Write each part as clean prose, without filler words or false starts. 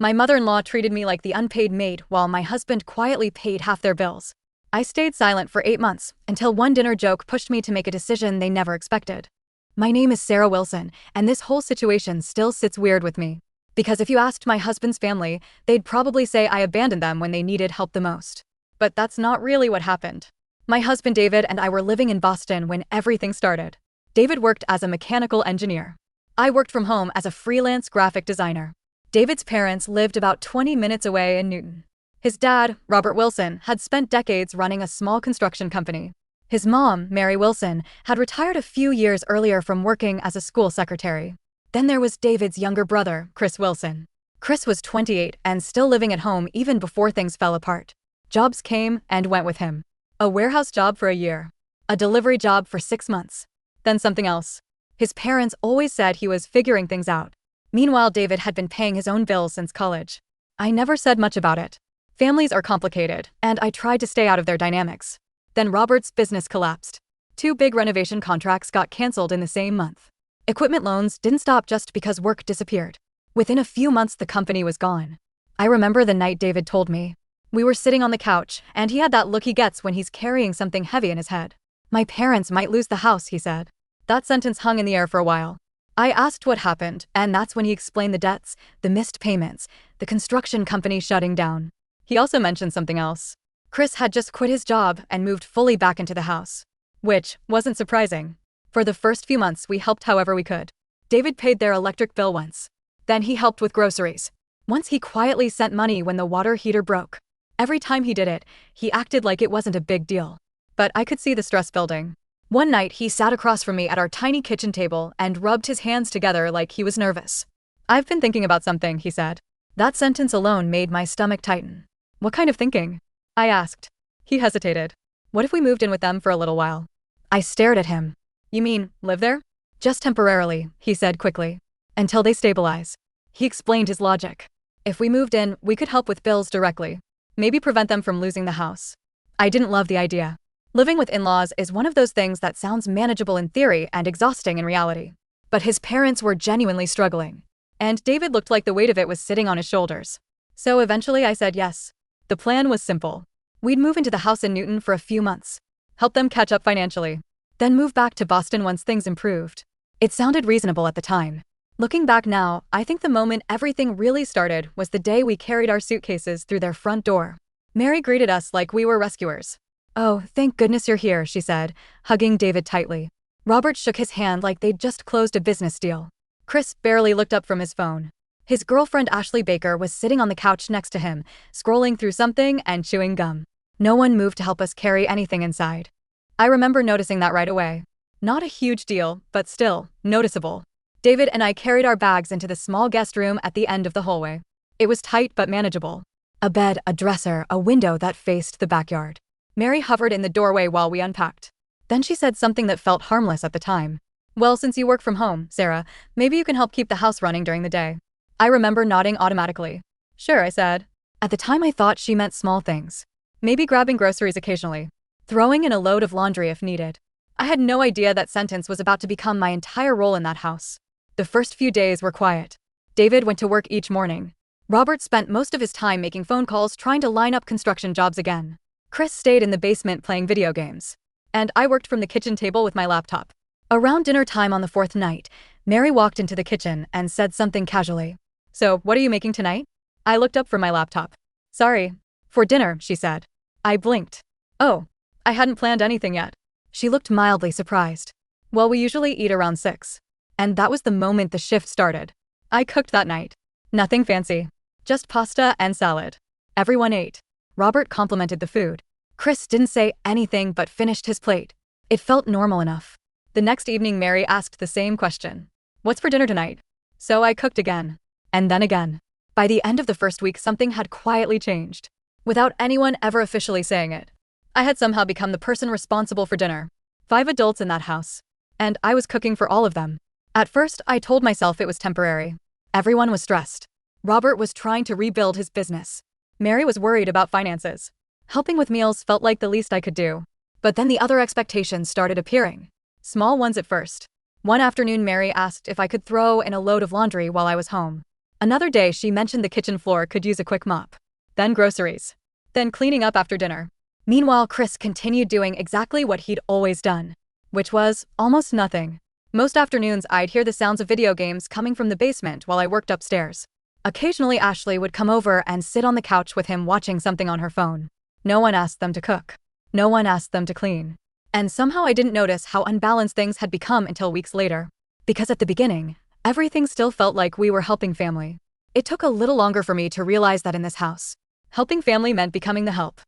My mother-in-law treated me like the unpaid maid while my husband quietly paid half their bills. I stayed silent for 8 months until one dinner joke pushed me to make a decision they never expected. My name is Sarah Wilson, and this whole situation still sits weird with me. Because if you asked my husband's family, they'd probably say I abandoned them when they needed help the most. But that's not really what happened. My husband David and I were living in Boston when everything started. David worked as a mechanical engineer. I worked from home as a freelance graphic designer. David's parents lived about 20 minutes away in Newton. His dad, Robert Wilson, had spent decades running a small construction company. His mom, Mary Wilson, had retired a few years earlier from working as a school secretary. Then there was David's younger brother, Chris Wilson. Chris was 28 and still living at home even before things fell apart. Jobs came and went with him. A warehouse job for a year. A delivery job for 6 months. Then something else. His parents always said he was figuring things out. Meanwhile, David had been paying his own bills since college. I never said much about it. Families are complicated, and I tried to stay out of their dynamics. Then Robert's business collapsed. 2 big renovation contracts got canceled in the same month. Equipment loans didn't stop just because work disappeared. Within a few months, the company was gone. I remember the night David told me. We were sitting on the couch, and he had that look he gets when he's carrying something heavy in his head. My parents might lose the house, he said. That sentence hung in the air for a while. I asked what happened, and that's when he explained the debts, the missed payments, the construction company shutting down. He also mentioned something else. Chris had just quit his job and moved fully back into the house. Which wasn't surprising. For the first few months, we helped however we could. David paid their electric bill once. Then he helped with groceries. Once he quietly sent money when the water heater broke. Every time he did it, he acted like it wasn't a big deal. But I could see the stress building. One night, he sat across from me at our tiny kitchen table and rubbed his hands together like he was nervous. I've been thinking about something, he said. That sentence alone made my stomach tighten. What kind of thinking? I asked. He hesitated. What if we moved in with them for a little while? I stared at him. You mean, live there? Just temporarily, he said quickly. Until they stabilize. He explained his logic. If we moved in, we could help with bills directly. Maybe prevent them from losing the house. I didn't love the idea. Living with in-laws is one of those things that sounds manageable in theory and exhausting in reality. But his parents were genuinely struggling. And David looked like the weight of it was sitting on his shoulders. So eventually I said yes. The plan was simple. We'd move into the house in Newton for a few months. Help them catch up financially. Then move back to Boston once things improved. It sounded reasonable at the time. Looking back now, I think the moment everything really started was the day we carried our suitcases through their front door. Mary greeted us like we were rescuers. Oh, thank goodness you're here, she said, hugging David tightly. Robert shook his hand like they'd just closed a business deal. Chris barely looked up from his phone. His girlfriend Ashley Baker was sitting on the couch next to him, scrolling through something and chewing gum. No one moved to help us carry anything inside. I remember noticing that right away. Not a huge deal, but still, noticeable. David and I carried our bags into the small guest room at the end of the hallway. It was tight but manageable. A bed, a dresser, a window that faced the backyard. Mary hovered in the doorway while we unpacked. Then she said something that felt harmless at the time. Well, since you work from home, Sarah, maybe you can help keep the house running during the day. I remember nodding automatically. Sure, I said. At the time I thought she meant small things. Maybe grabbing groceries occasionally. Throwing in a load of laundry if needed. I had no idea that sentence was about to become my entire role in that house. The first few days were quiet. David went to work each morning. Robert spent most of his time making phone calls trying to line up construction jobs again. Chris stayed in the basement playing video games. And I worked from the kitchen table with my laptop. Around dinner time on the 4th night, Mary walked into the kitchen and said something casually. So, what are you making tonight? I looked up from my laptop. Sorry. For dinner, she said. I blinked. Oh, I hadn't planned anything yet. She looked mildly surprised. Well, we usually eat around 6. And that was the moment the shift started. I cooked that night. Nothing fancy. Just pasta and salad. Everyone ate. Robert complimented the food. Chris didn't say anything but finished his plate. It felt normal enough. The next evening, Mary asked the same question. What's for dinner tonight? So I cooked again. And then again. By the end of the first week, something had quietly changed. Without anyone ever officially saying it. I had somehow become the person responsible for dinner. 5 adults in that house. And I was cooking for all of them. At first, I told myself it was temporary. Everyone was stressed. Robert was trying to rebuild his business. Mary was worried about finances. Helping with meals felt like the least I could do. But then the other expectations started appearing. Small ones at first. One afternoon, Mary asked if I could throw in a load of laundry while I was home. Another day, she mentioned the kitchen floor could use a quick mop. Then groceries. Then cleaning up after dinner. Meanwhile, Chris continued doing exactly what he'd always done, which was almost nothing. Most afternoons, I'd hear the sounds of video games coming from the basement while I worked upstairs. Occasionally, Ashley would come over and sit on the couch with him watching something on her phone. No one asked them to cook. No one asked them to clean. And somehow I didn't notice how unbalanced things had become until weeks later. Because at the beginning, everything still felt like we were helping family. It took a little longer for me to realize that in this house, helping family meant becoming the help.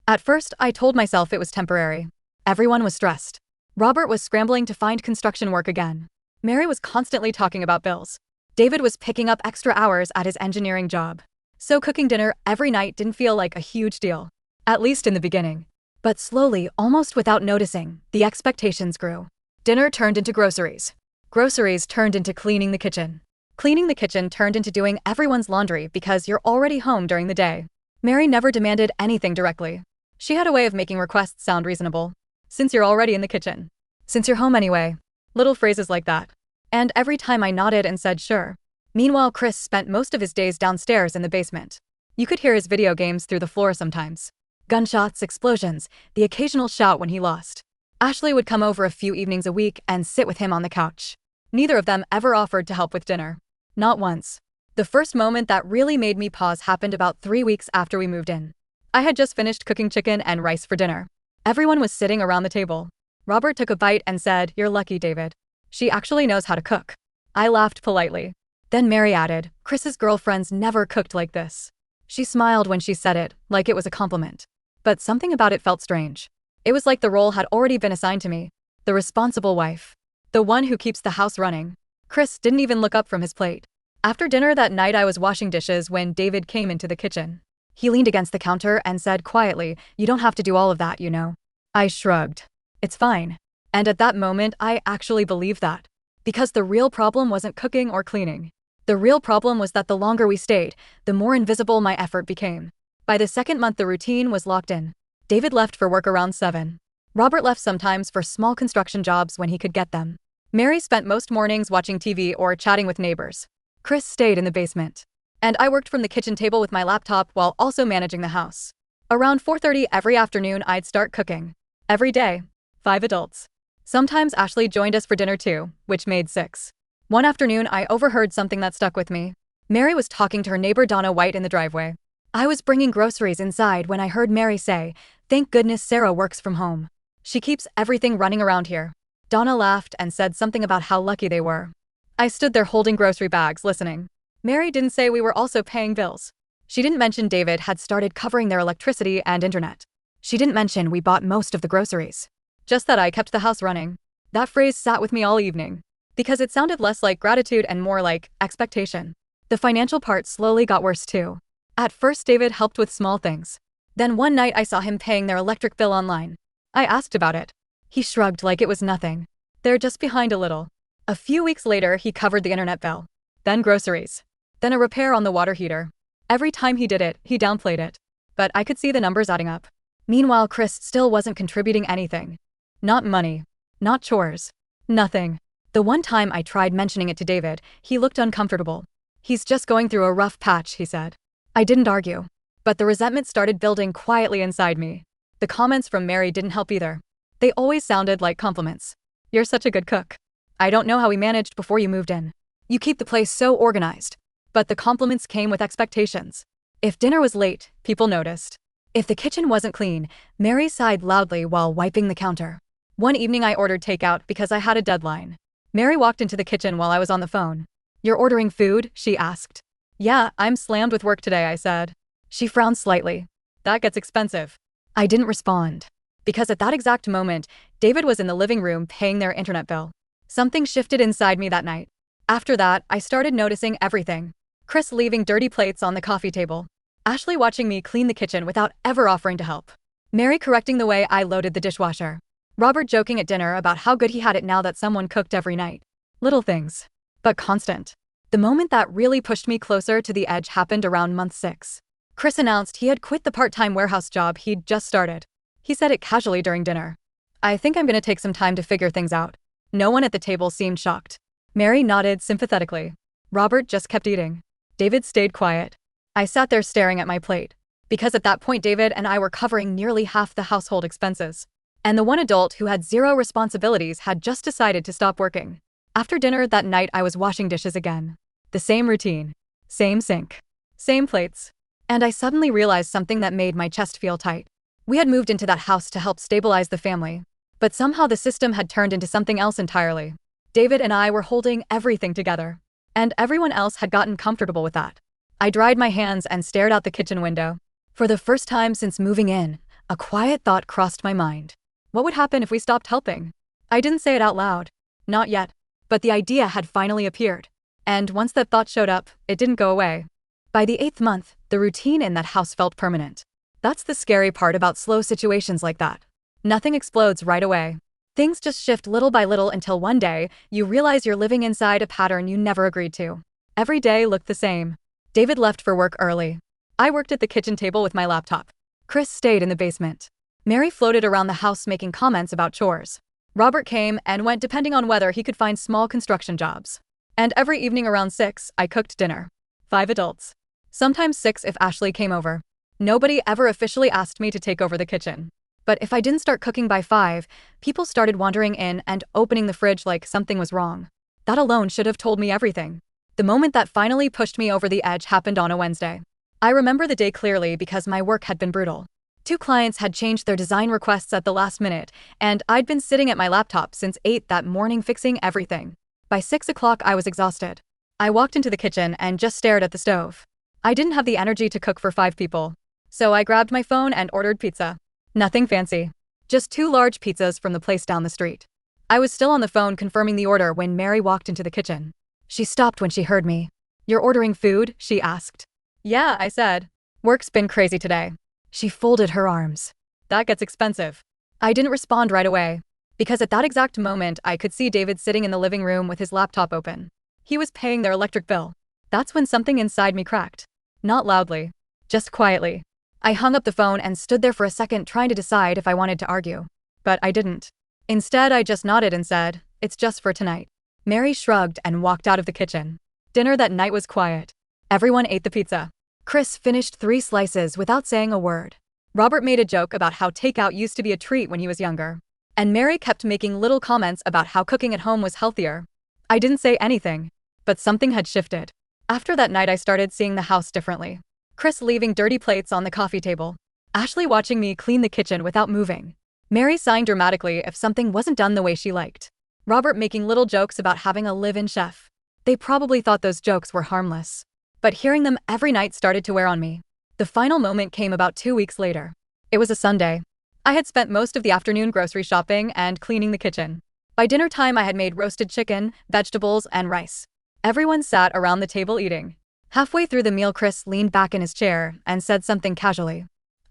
At first, I told myself it was temporary. Everyone was stressed. Robert was scrambling to find construction work again. Mary was constantly talking about bills. David was picking up extra hours at his engineering job. So cooking dinner every night didn't feel like a huge deal. At least in the beginning. But slowly, almost without noticing, the expectations grew. Dinner turned into groceries. Groceries turned into cleaning the kitchen. Cleaning the kitchen turned into doing everyone's laundry because you're already home during the day. Mary never demanded anything directly. She had a way of making requests sound reasonable. Since you're already in the kitchen. Since you're home anyway. Little phrases like that. And every time I nodded and said sure. Meanwhile, Chris spent most of his days downstairs in the basement. You could hear his video games through the floor sometimes. Gunshots, explosions, the occasional shout when he lost. Ashley would come over a few evenings a week and sit with him on the couch. Neither of them ever offered to help with dinner. Not once. The first moment that really made me pause happened about 3 weeks after we moved in. I had just finished cooking chicken and rice for dinner. Everyone was sitting around the table. Robert took a bite and said, "You're lucky, David. She actually knows how to cook." I laughed politely. Then Mary added, "Chris's girlfriends never cooked like this." She smiled when she said it, like it was a compliment. But something about it felt strange. It was like the role had already been assigned to me. The responsible wife. The one who keeps the house running. Chris didn't even look up from his plate. After dinner that night, I was washing dishes when David came into the kitchen. He leaned against the counter and said quietly, "You don't have to do all of that, you know." I shrugged. "It's fine." And at that moment, I actually believed that. Because the real problem wasn't cooking or cleaning. The real problem was that the longer we stayed, the more invisible my effort became. By the second month, the routine was locked in. David left for work around 7. Robert left sometimes for small construction jobs when he could get them. Mary spent most mornings watching TV or chatting with neighbors. Chris stayed in the basement. And I worked from the kitchen table with my laptop while also managing the house. Around 4:30 every afternoon, I'd start cooking. Every day. 5 adults. Sometimes Ashley joined us for dinner too, which made 6. One afternoon, I overheard something that stuck with me. Mary was talking to her neighbor Donna White in the driveway. I was bringing groceries inside when I heard Mary say, "Thank goodness Sarah works from home. She keeps everything running around here." Donna laughed and said something about how lucky they were. I stood there holding grocery bags, listening. Mary didn't say we were also paying bills. She didn't mention David had started covering their electricity and internet. She didn't mention we bought most of the groceries. Just that I kept the house running. That phrase sat with me all evening. Because it sounded less like gratitude and more like expectation. The financial part slowly got worse too. At first, David helped with small things. Then one night I saw him paying their electric bill online. I asked about it. He shrugged like it was nothing. "They're just behind a little." A few weeks later, he covered the internet bill. Then groceries. Then a repair on the water heater. Every time he did it, he downplayed it. But I could see the numbers adding up. Meanwhile, Chris still wasn't contributing anything. Not money. Not chores. Nothing. The one time I tried mentioning it to David, he looked uncomfortable. "He's just going through a rough patch," he said. I didn't argue. But the resentment started building quietly inside me. The comments from Mary didn't help either. They always sounded like compliments. "You're such a good cook. I don't know how we managed before you moved in. You keep the place so organized." But the compliments came with expectations. If dinner was late, people noticed. If the kitchen wasn't clean, Mary sighed loudly while wiping the counter. One evening I ordered takeout because I had a deadline. Mary walked into the kitchen while I was on the phone. "You're ordering food?" she asked. "Yeah, I'm slammed with work today," I said. She frowned slightly. "That gets expensive." I didn't respond. Because at that exact moment, David was in the living room paying their internet bill. Something shifted inside me that night. After that, I started noticing everything. Chris leaving dirty plates on the coffee table. Ashley watching me clean the kitchen without ever offering to help. Mary correcting the way I loaded the dishwasher. Robert joking at dinner about how good he had it now that someone cooked every night. Little things. But constant. The moment that really pushed me closer to the edge happened around month 6. Chris announced he had quit the part-time warehouse job he'd just started. He said it casually during dinner. "I think I'm gonna take some time to figure things out." No one at the table seemed shocked. Mary nodded sympathetically. Robert just kept eating. David stayed quiet. I sat there staring at my plate. Because at that point David and I were covering nearly half the household expenses. And the one adult who had zero responsibilities had just decided to stop working. After dinner that night I was washing dishes again. The same routine. Same sink. Same plates. And I suddenly realized something that made my chest feel tight. We had moved into that house to help stabilize the family. But somehow the system had turned into something else entirely. David and I were holding everything together. And everyone else had gotten comfortable with that. I dried my hands and stared out the kitchen window. For the first time since moving in, a quiet thought crossed my mind. What would happen if we stopped helping? I didn't say it out loud. Not yet. But the idea had finally appeared. And once that thought showed up, it didn't go away. By the 8th month, the routine in that house felt permanent. That's the scary part about slow situations like that. Nothing explodes right away. Things just shift little by little until one day, you realize you're living inside a pattern you never agreed to. Every day looked the same. David left for work early. I worked at the kitchen table with my laptop. Chris stayed in the basement. Mary floated around the house making comments about chores. Robert came and went depending on whether he could find small construction jobs. And every evening around 6, I cooked dinner. 5 adults. Sometimes 6 if Ashley came over. Nobody ever officially asked me to take over the kitchen. But if I didn't start cooking by 5, people started wandering in and opening the fridge like something was wrong. That alone should have told me everything. The moment that finally pushed me over the edge happened on a Wednesday. I remember the day clearly because my work had been brutal. 2 clients had changed their design requests at the last minute, and I'd been sitting at my laptop since 8 that morning fixing everything. By 6 o'clock I was exhausted. I walked into the kitchen and just stared at the stove. I didn't have the energy to cook for 5 people. So I grabbed my phone and ordered pizza. Nothing fancy. Just 2 large pizzas from the place down the street. I was still on the phone confirming the order when Mary walked into the kitchen. She stopped when she heard me. "You're ordering food?" she asked. "Yeah," I said. "Work's been crazy today." She folded her arms. "That gets expensive." I didn't respond right away, because at that exact moment I could see David sitting in the living room with his laptop open. He was paying their electric bill. That's when something inside me cracked. Not loudly, just quietly. I hung up the phone and stood there for a second trying to decide if I wanted to argue. But I didn't. Instead, I just nodded and said, "It's just for tonight." Mary shrugged and walked out of the kitchen. Dinner that night was quiet. Everyone ate the pizza. Chris finished 3 slices without saying a word. Robert made a joke about how takeout used to be a treat when he was younger. And Mary kept making little comments about how cooking at home was healthier. I didn't say anything. But something had shifted. After that night I started seeing the house differently. Chris leaving dirty plates on the coffee table. Ashley watching me clean the kitchen without moving. Mary sighing dramatically if something wasn't done the way she liked. Robert making little jokes about having a live-in chef. They probably thought those jokes were harmless. But hearing them every night started to wear on me. The final moment came about 2 weeks later. It was a Sunday. I had spent most of the afternoon grocery shopping and cleaning the kitchen. By dinner time I had made roasted chicken, vegetables, and rice. Everyone sat around the table eating. Halfway through the meal Chris leaned back in his chair and said something casually.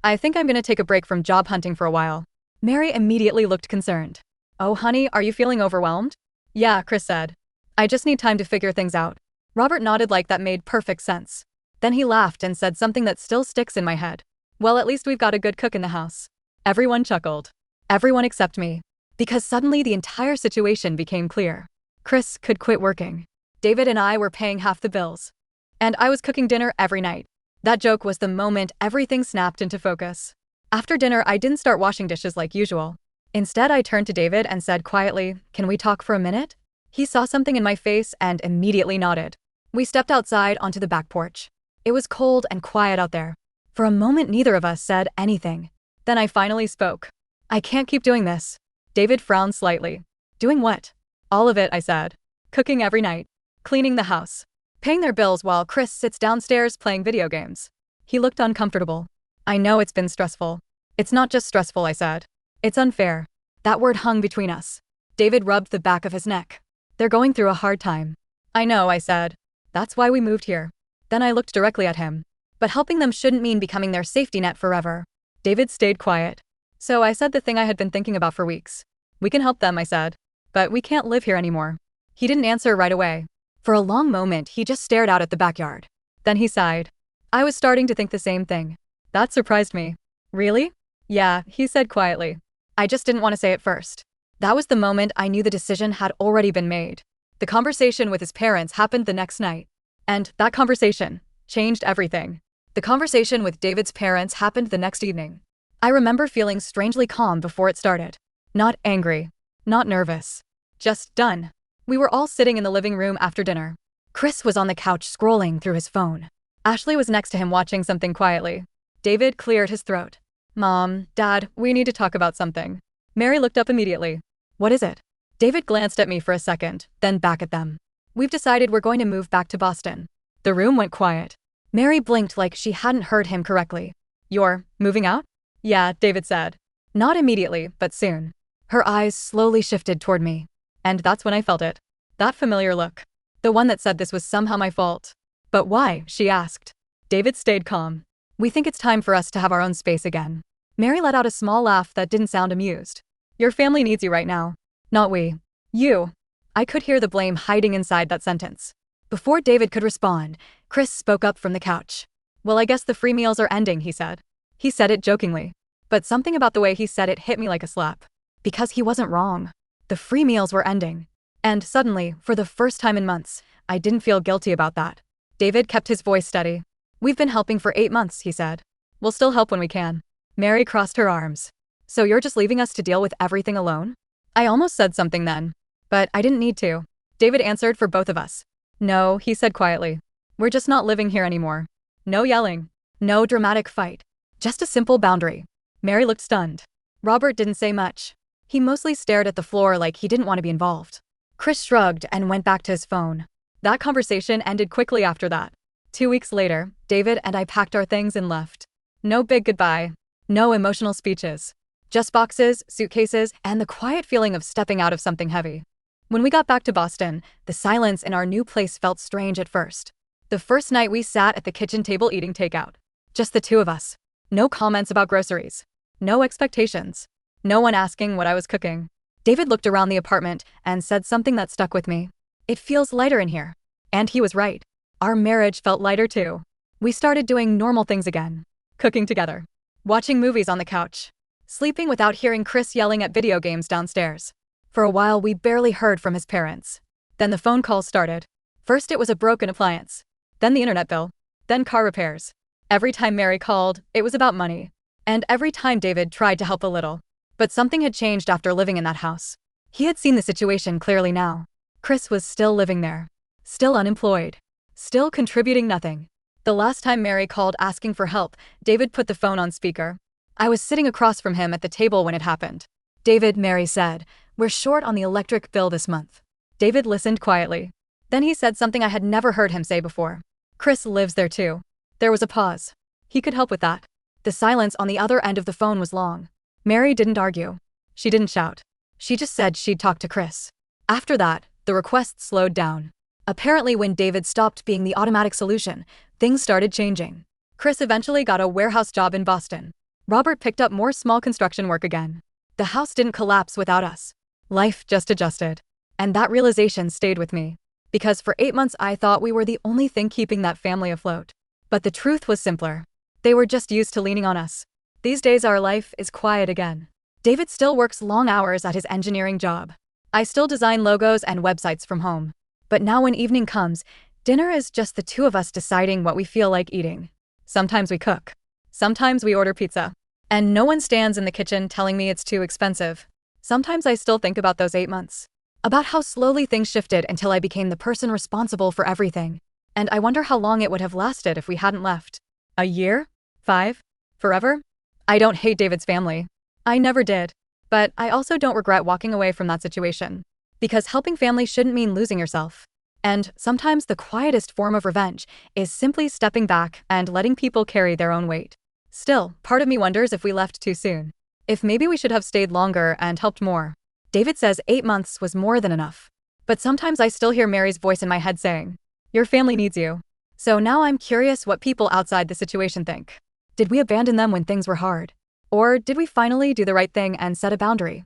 "I think I'm gonna take a break from job hunting for a while." Mary immediately looked concerned. "Oh honey, are you feeling overwhelmed?" "Yeah," Chris said. "I just need time to figure things out." Robert nodded like that made perfect sense. Then he laughed and said something that still sticks in my head. "Well, at least we've got a good cook in the house." Everyone chuckled. Everyone except me. Because suddenly the entire situation became clear. Chris could quit working. David and I were paying half the bills. And I was cooking dinner every night. That joke was the moment everything snapped into focus. After dinner, I didn't start washing dishes like usual. Instead, I turned to David and said quietly, "Can we talk for a minute?" He saw something in my face and immediately nodded. We stepped outside onto the back porch. It was cold and quiet out there. For a moment, neither of us said anything. Then I finally spoke. "I can't keep doing this." David frowned slightly. "Doing what?" "All of it," I said. "Cooking every night. Cleaning the house. Paying their bills while Chris sits downstairs playing video games." He looked uncomfortable. "I know it's been stressful." "It's not just stressful," I said. "It's unfair." That word hung between us. David rubbed the back of his neck. "They're going through a hard time." "I know," I said. "That's why we moved here." Then I looked directly at him. "But helping them shouldn't mean becoming their safety net forever." David stayed quiet. So I said the thing I had been thinking about for weeks. "We can help them," I said. "But we can't live here anymore." He didn't answer right away. For a long moment, he just stared out at the backyard. Then he sighed. I was starting to think the same thing. That surprised me. "Really?" "Yeah," he said quietly. "I just didn't want to say it first." That was the moment I knew the decision had already been made. The conversation with his parents happened the next night. And that conversation changed everything. The conversation with David's parents happened the next evening. I remember feeling strangely calm before it started. Not angry, not nervous, just done. We were all sitting in the living room after dinner. Chris was on the couch scrolling through his phone. Ashley was next to him watching something quietly. David cleared his throat. Mom, Dad, we need to talk about something. Mary looked up immediately. What is it? David glanced at me for a second, then back at them. We've decided we're going to move back to Boston. The room went quiet. Mary blinked like she hadn't heard him correctly. You're moving out? Yeah, David said. Not immediately, but soon. Her eyes slowly shifted toward me. And that's when I felt it. That familiar look. The one that said this was somehow my fault. But why? She asked. David stayed calm. We think it's time for us to have our own space again. Mary let out a small laugh that didn't sound amused. Your family needs you right now. Not we. You. I could hear the blame hiding inside that sentence. Before David could respond, Chris spoke up from the couch. Well, I guess the free meals are ending, he said. He said it jokingly. But something about the way he said it hit me like a slap. Because he wasn't wrong. The free meals were ending. And suddenly, for the first time in months, I didn't feel guilty about that. David kept his voice steady. We've been helping for 8 months, he said. We'll still help when we can. Mary crossed her arms. So you're just leaving us to deal with everything alone? I almost said something then. But I didn't need to. David answered for both of us. No, he said quietly. We're just not living here anymore. No yelling. No dramatic fight. Just a simple boundary. Mary looked stunned. Robert didn't say much. He mostly stared at the floor like he didn't want to be involved. Chris shrugged and went back to his phone. That conversation ended quickly after that. 2 weeks later, David and I packed our things and left. No big goodbye. No emotional speeches. Just boxes, suitcases, and the quiet feeling of stepping out of something heavy. When we got back to Boston, the silence in our new place felt strange at first. The first night we sat at the kitchen table eating takeout. Just the two of us. No comments about groceries. No expectations. No one asking what I was cooking. David looked around the apartment and said something that stuck with me. It feels lighter in here. And he was right. Our marriage felt lighter too. We started doing normal things again. Cooking together. Watching movies on the couch. Sleeping without hearing Chris yelling at video games downstairs. For a while, we barely heard from his parents. Then the phone calls started. First it was a broken appliance. Then the internet bill. Then car repairs. Every time Mary called, it was about money. And every time David tried to help a little. But something had changed after living in that house. He had seen the situation clearly now. Chris was still living there. Still unemployed. Still contributing nothing. The last time Mary called asking for help, David put the phone on speaker. I was sitting across from him at the table when it happened. David, Mary said, we're short on the electric bill this month. David listened quietly. Then he said something I had never heard him say before. Chris lives there too. There was a pause. He could help with that. The silence on the other end of the phone was long. Mary didn't argue. She didn't shout. She just said she'd talk to Chris. After that, the requests slowed down. Apparently when David stopped being the automatic solution, things started changing. Chris eventually got a warehouse job in Boston. Robert picked up more small construction work again. The house didn't collapse without us. Life just adjusted. And that realization stayed with me. Because for 8 months I thought we were the only thing keeping that family afloat. But the truth was simpler. They were just used to leaning on us. These days our life is quiet again. David still works long hours at his engineering job. I still design logos and websites from home. But now when evening comes, dinner is just the two of us deciding what we feel like eating. Sometimes we cook. Sometimes we order pizza. And no one stands in the kitchen telling me it's too expensive. Sometimes I still think about those 8 months. About how slowly things shifted until I became the person responsible for everything. And I wonder how long it would have lasted if we hadn't left. A year? 5? Forever? I don't hate David's family. I never did. But I also don't regret walking away from that situation. Because helping family shouldn't mean losing yourself. And sometimes the quietest form of revenge is simply stepping back and letting people carry their own weight. Still, part of me wonders if we left too soon. If maybe we should have stayed longer and helped more. David says 8 months was more than enough. But sometimes I still hear Mary's voice in my head saying, your family needs you. So now I'm curious what people outside the situation think. Did we abandon them when things were hard? Or did we finally do the right thing and set a boundary?